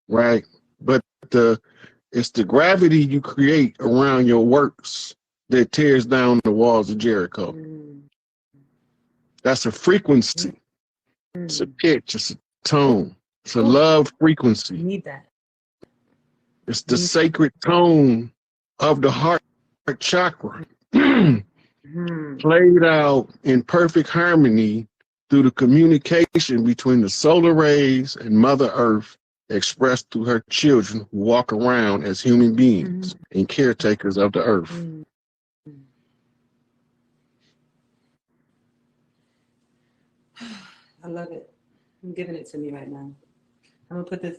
right? But it's the gravity you create around your works that tears down the walls of Jericho. That's a frequency. It's a pitch. It's a tone. It's a love frequency. You need that. It's the sacred tone of the heart chakra. Played out in perfect harmony through the communication between the solar rays and Mother Earth, expressed through her children who walk around as human beings and caretakers of the earth. I love it. I'm giving it to me right now. I'm gonna put this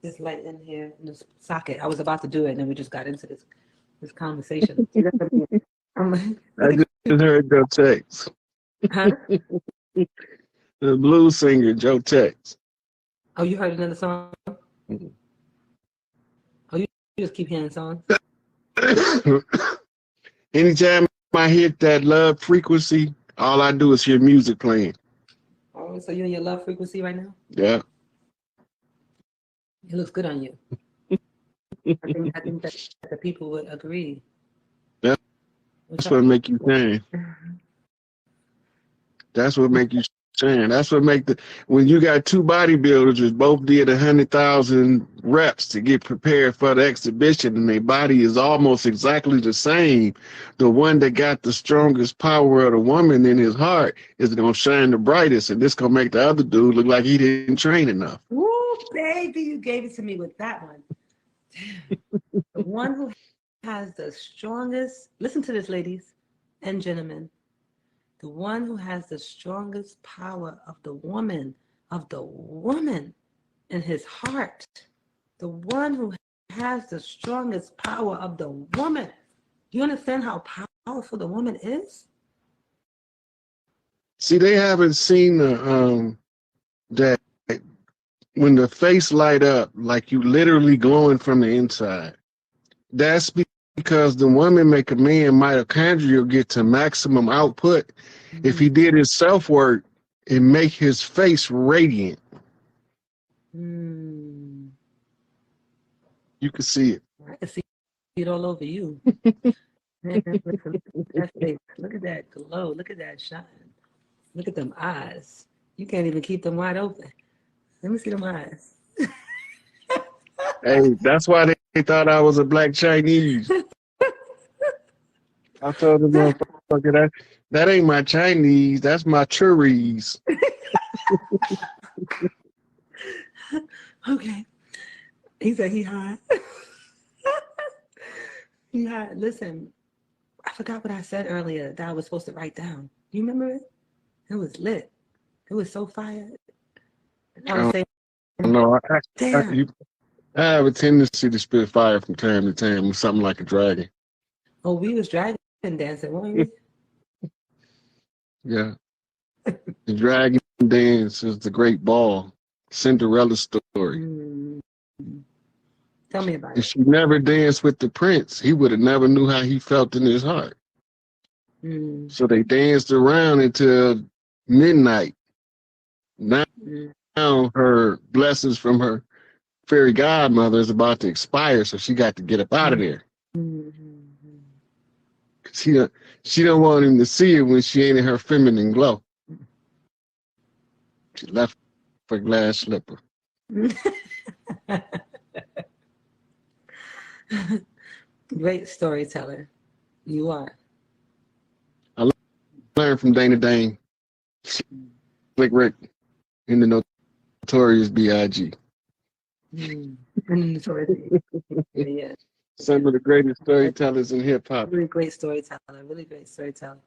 this light in here in this socket. I was about to do it, and then we just got into this conversation. I'm like, I just heard Joe Tex. huh? The blues singer Joe Tex. Oh, you heard another song? Oh, you just keep hearing songs? Anytime I hit that love frequency, all I do is hear music playing. Oh, so you're in your love frequency right now? Yeah. It looks good on you. I think that the people would agree. Yeah. That's what make you shine. That's what make you shine. That's what make when you got two bodybuilders that both did 100,000 reps to get prepared for the exhibition, and their body is almost exactly the same. The one that got the strongest power of the woman in his heart is gonna shine the brightest, and this gonna make the other dude look like he didn't train enough. Woo, baby, you gave it to me with that one. Damn. The one who has the strongest, listen to this, ladies and gentlemen, the one who has the strongest power of the woman in his heart, the one who has the strongest power of the woman. Do you understand how powerful the woman is? See, they haven't seen that when the face light up, like you literally glowing from the inside. That's because the woman make a man mitochondrial get to maximum output. If he did his self-work and make his face radiant. You can see it. I can see it all over you. Man, that face. Look at that glow. Look at that shine. Look at them eyes. You can't even keep them wide open. Let me see them eyes. Hey, that's why they thought I was a black Chinese. I told the motherfucker that ain't my Chinese, that's my Churies. Okay. He said he high. He high. Listen, I forgot what I said earlier that I was supposed to write down. Do you remember it? It was lit. It was so fire. I was saying, no, I have a tendency to spit fire from time to time with something like a dragon. Oh, we was dragon dancing, weren't we? Yeah. The dragon dance is the great ball, Cinderella story. Tell me about it. If she never danced with the prince, he would have never knew how he felt in his heart. So they danced around until midnight. Now her blessings from her fairy godmother is about to expire, so she got to get up out of there. She don't want him to see her when she ain't in her feminine glow. She left for glass slipper. Great storyteller. You are. I learned from Dana Dane, Slick Rick, and the Notorious B.I.G. Yeah. Some of the greatest storytellers in hip hop. Really great storyteller. Really great storyteller.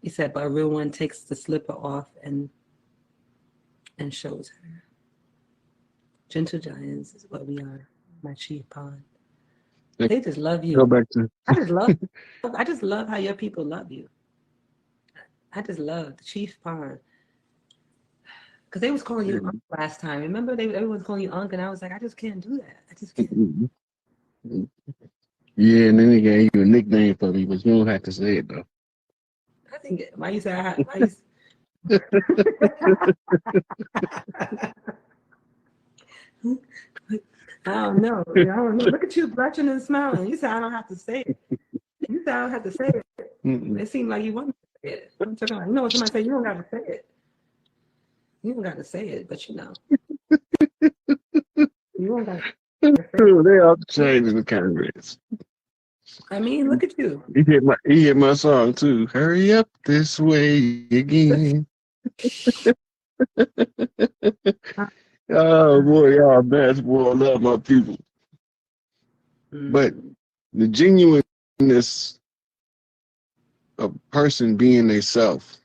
He said, but a real one takes the slipper off and shows her. Gentle giants is what we are. My chief pawn. They just love you. Go back to. I just love how your people love you. I just love the chief pawn. Because they was calling you Unc last time. Remember, everyone was calling you Unc, and I was like, I just can't do that. I just can't. Yeah, and then they gave you a nickname for me, but you don't have to say it though. I think why you say I don't know. I don't know. Look at you blushing and smiling. You said I don't have to say it. You said I don't have to say it. It seemed like you want to say it. I'm talking about, you know, when somebody say you don't got to say it. You don't got to say it, but you know. You don't got to say it. They all changing the comments. I mean, look at you. He hit my song too. Hurry up this way again. Oh boy, y'all best boy, I love my people. But the genuineness of person being they self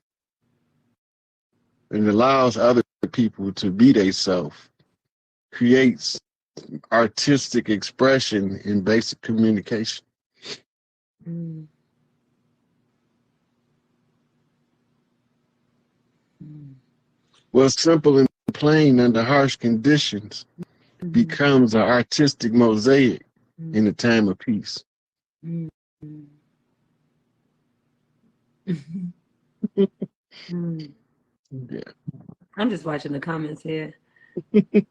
and allows other people to be they self creates artistic expression in basic communication. Well, simple and plain under harsh conditions becomes an artistic mosaic in a time of peace. Yeah. I'm just watching the comments here. I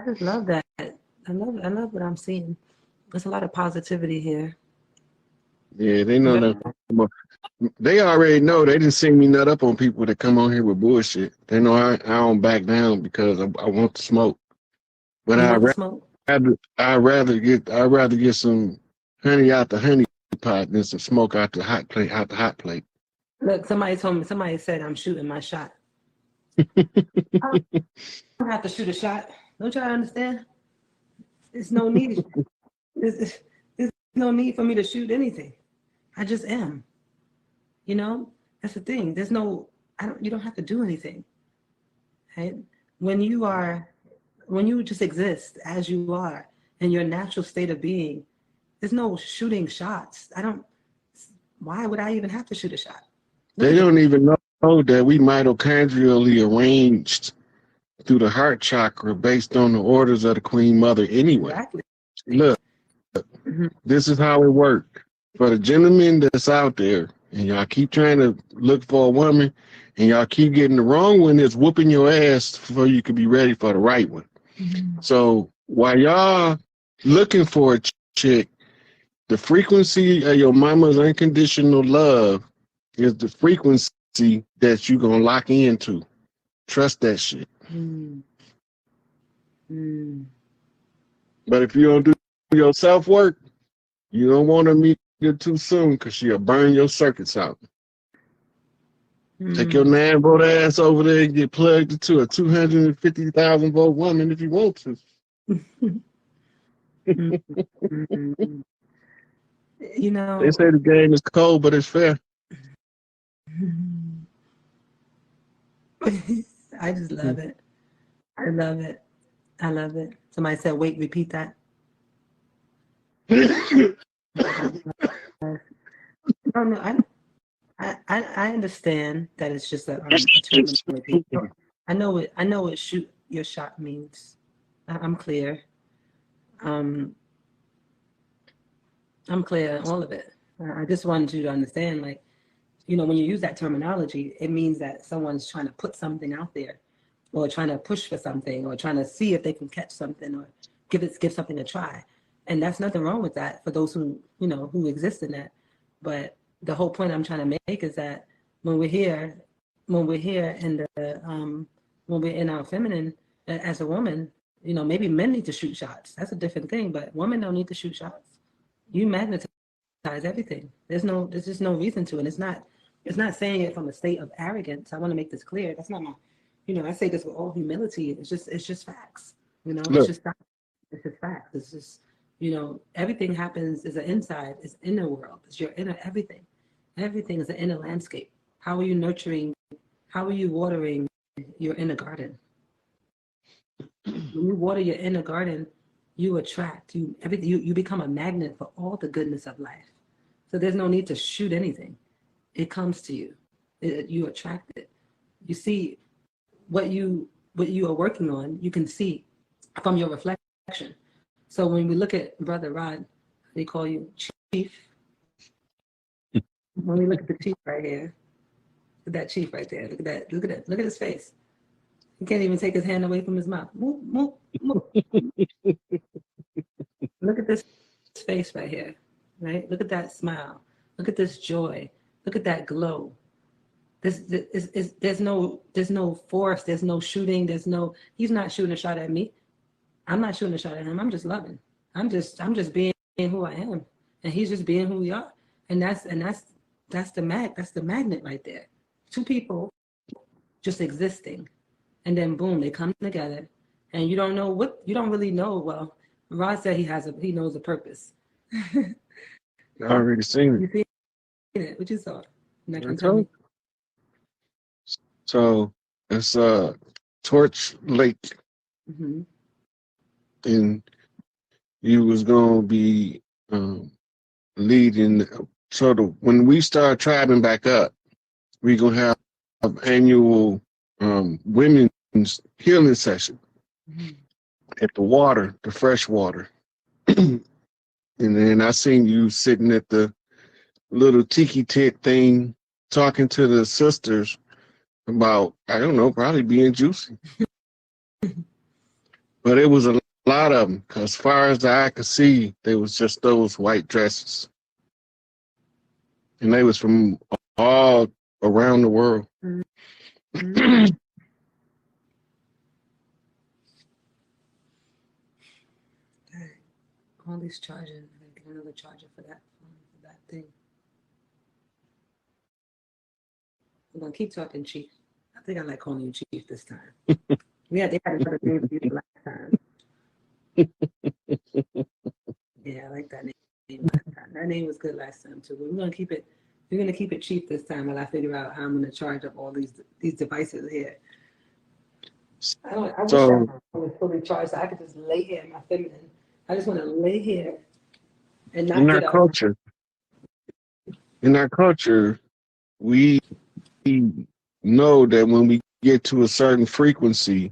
just love that. I love what I'm seeing. There's a lot of positivity here. Yeah, they know that. They already know. They didn't see me nut up on people that come on here with bullshit. They know I don't back down because I want to smoke. But I'd rather get some honey out the honey pot than some smoke out the hot plate. Look, somebody said I'm shooting my shot. I don't have to shoot a shot. Don't y'all understand? There's no need. There's no need for me to shoot anything. I just am. You know, that's the thing. You don't have to do anything. Right? When you just exist as you are in your natural state of being, there's no shooting shots. Why would I even have to shoot a shot? They don't even know that we mitochondrially arranged through the heart chakra based on the orders of the Queen Mother anyway. Exactly. Look, this is how it worked. For the gentlemen that's out there, and y'all keep trying to look for a woman, and y'all keep getting the wrong one, it's whooping your ass before you can be ready for the right one. So while y'all looking for a chick, the frequency of your mama's unconditional love is the frequency that you gonna lock into. Trust that shit. But if you don't do your self-work, you don't want to meet her too soon because she'll burn your circuits out. Take your 9-volt ass over there and get plugged into a 250,000 volt woman if you want to. You know, they say the game is cold, but it's fair. I just love it. I love it. I love it. Somebody said, wait, repeat that. I understand that it's just a terminology. I know what shoot your shot means. I'm clear. I'm clear on all of it. I just wanted you to understand, like, you know, when you use that terminology, it means that someone's trying to put something out there, or trying to push for something, or trying to see if they can catch something, or give something a try. And that's nothing wrong with that for those who, you know, who exist in that. But the whole point I'm trying to make is that when we're here in the when we're in our feminine as a woman, you know, maybe men need to shoot shots. That's a different thing, but women don't need to shoot shots. You magnetize everything. There's just no reason to, and it's not saying it from a state of arrogance. I want to make this clear. That's not my, you know, I say this with all humility. It's just facts. You know, it's just facts. It's just, you know, everything happens is an inside, it's inner world. It's your inner everything. Everything is an inner landscape. How are you nurturing? How are you watering your inner garden? When you water your inner garden, you attract everything. You become a magnet for all the goodness of life. So there's no need to shoot anything. It comes to you. You attract it. You see what you are working on. You can see from your reflection. So when we look at Brother Rod, they call you Chief. When we look at the Chief right here, that chief right there. Look at that. Look at that. Look at his face. He can't even take his hand away from his mouth. Move, move, move. Look at this face right here. Right? Look at that smile. Look at this joy. Look at that glow. There's no force. There's no shooting. He's not shooting a shot at me. I'm not shooting a shot at him. I'm just loving. I'm just being who I am, and he's just being who we are. And that's the magnet right there. Two people just existing, and then boom, they come together, and you don't really know. Well, Rod said he knows a purpose. I already seen it. You seen it? What you saw? So it's Torch Lake, and you was gonna be leading. So when we start tribing back up, we're gonna have annual women's healing session at the fresh water. And then I seen you sitting at the little tiki tent thing talking to the sisters about, I don't know, probably being juicy. But it was a lot of them, because as far as the eye could see, they was just those white dresses. And they was from all around the world. All these chargers. I'm going to get another charger for that thing. I'm going to keep talking Chief. I think I like calling you Chief this time. They had another name for you last time. Yeah, I like that name last time. That name was good last time too. But we're going to keep it Chief this time while I figure out how I'm going to charge up all these devices here. I wish I was fully charged so I could just lay here in my feminine. I just want to lay here and not get up. In our culture, we know that when we get to a certain frequency,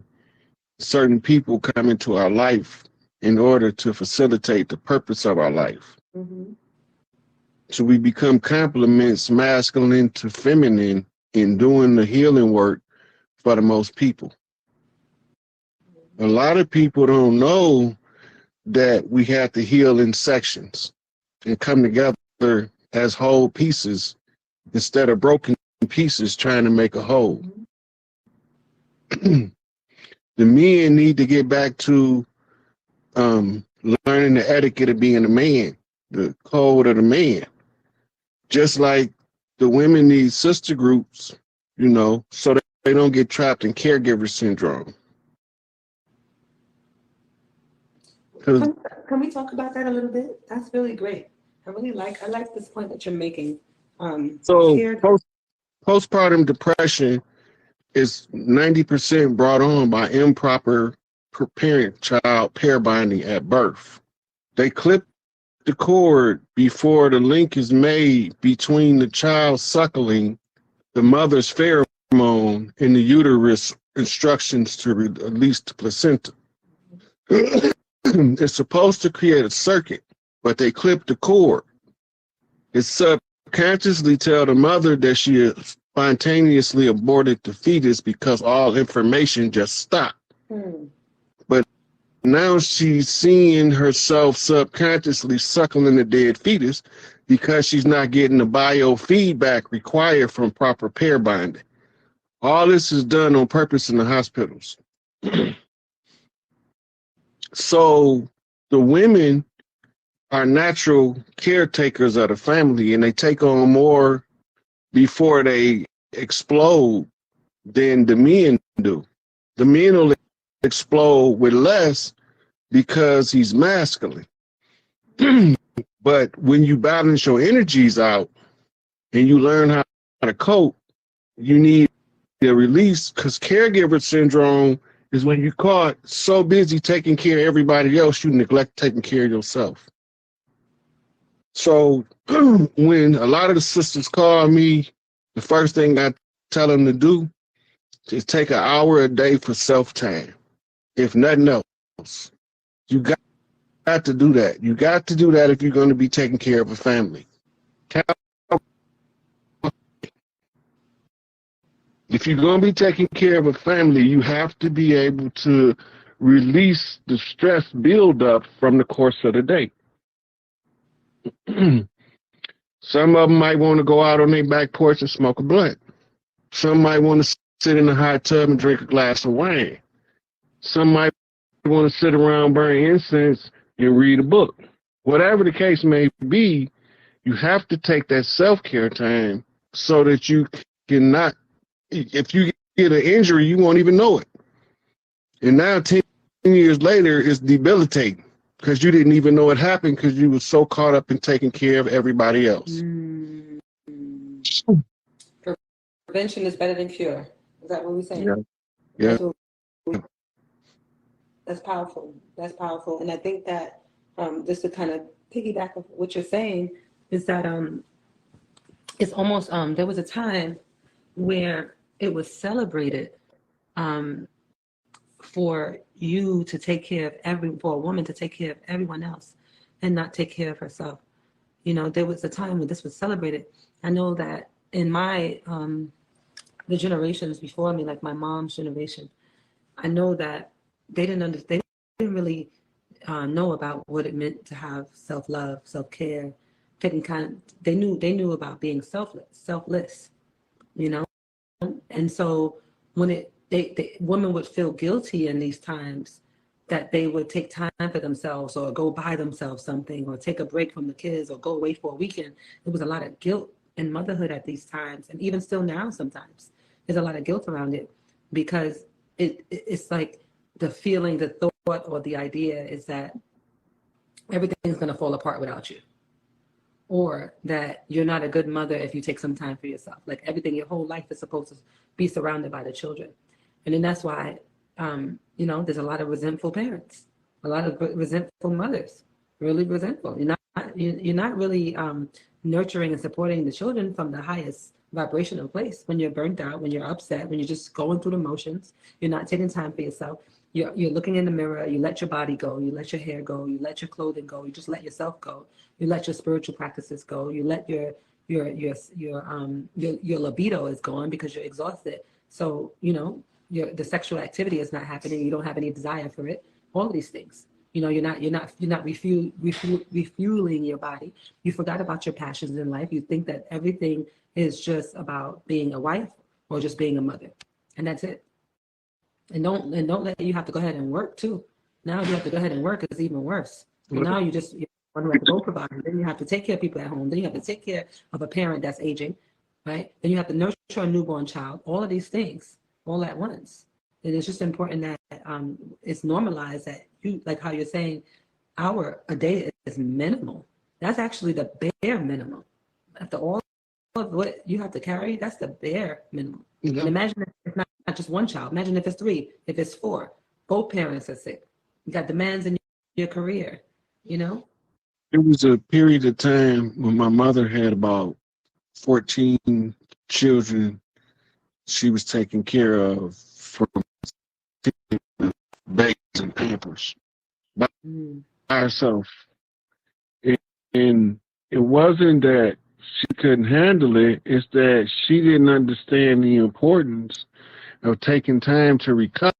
certain people come into our life in order to facilitate the purpose of our life. So we become complements, masculine to feminine, in doing the healing work for the most people. A lot of people don't know that we have to heal in sections and come together as whole pieces instead of broken pieces trying to make a whole. The men need to get back to learning the etiquette of being a man, the code of the man. Just like the women need sister groups, so that they don't get trapped in caregiver syndrome. Can we talk about that a little bit? That's really great. I like this point that you're making. Postpartum depression is 90% brought on by improper parent-child pair bonding at birth. They clip the cord before the link is made between the child suckling, the mother's pheromone, and the uterus instructions to release the placenta. It's supposed to create a circuit, but they clip the cord. It subconsciously tell the mother that she spontaneously aborted the fetus because all information just stopped. But now she's seeing herself subconsciously suckling the dead fetus because she's not getting the biofeedback required from proper pair bonding. All this is done on purpose in the hospitals. So the women are natural caretakers of the family, and they take on more before they explode than the men do. The men will explode with less because he's masculine. But when you balance your energies out and you learn how to cope, you need a release, because caregiver syndrome is when you're caught so busy taking care of everybody else, you neglect taking care of yourself. So when a lot of the sisters call me, the first thing I tell them to do is take an hour a day for self-time. If nothing else, you got to do that. You got to do that if you're going to be taking care of a family. If you're going to be taking care of a family, you have to be able to release the stress buildup from the course of the day. Some of them might want to go out on their back porch and smoke a blunt. Some might want to sit in a hot tub and drink a glass of wine. Some might want to sit around, burn incense, and read a book. Whatever the case may be, you have to take that self-care time so that you cannot, if you get an injury, you won't even know it. And now 10 years later, it's debilitating because you didn't even know it happened because you were so caught up in taking care of everybody else. Prevention is better than cure. Is that what we're saying? Yeah. That's powerful. That's powerful. And I think that just to kind of piggyback of what you're saying is that it's almost there was a time where it was celebrated for you to take care of for a woman to take care of everyone else and not take care of herself. You know, there was a time when this was celebrated. I know that in my the generations before me, like my mom's generation, I know that they didn't really know about what it meant to have self-love, self-care, they knew about being selfless, you know. And so when women would feel guilty in these times that they would take time for themselves or go buy themselves something or take a break from the kids or go away for a weekend. There was a lot of guilt in motherhood at these times, and even still now sometimes there's a lot of guilt around it because it's like the feeling, the thought, or the idea is that everything's going to fall apart without you, or that you're not a good mother if you take some time for yourself. Like everything, your whole life is supposed to be surrounded by the children. And then that's why, you know, there's a lot of resentful parents, a lot of resentful mothers, really resentful. You're not really nurturing and supporting the children from the highest vibrational place when you're burnt out, when you're upset, when you're just going through the motions. You're not taking time for yourself. You're looking in the mirror. You let your body go. You let your hair go. You let your clothing go. You just let yourself go. You let your spiritual practices go. You let your libido is gone because you're exhausted. So you know the sexual activity is not happening. You don't have any desire for it. All of these things. You know, you're not refueling your body. You forgot about your passions in life. You think that everything is just about being a wife or just being a mother, and that's it. And don't let you have to go ahead and work too. Now you have to go ahead and work is even worse. And now you want to go provider. Then you have to take care of people at home. Then you have to take care of a parent that's aging, right? Then you have to nurture a newborn child. All of these things all at once. And it's just important that it's normalized that you, like how you're saying, a day is minimal. That's actually the bare minimum. After all of what you have to carry, that's the bare minimum. Yeah. And imagine if it's not just one child. Imagine if it's 3, if it's 4. Both parents are sick. You got demands in your career, you know? It was a period of time when my mother had about 14 children she was taking care of from babies and pampers by herself. And it wasn't that she couldn't handle it, it's that she didn't understand the importance of taking time to recover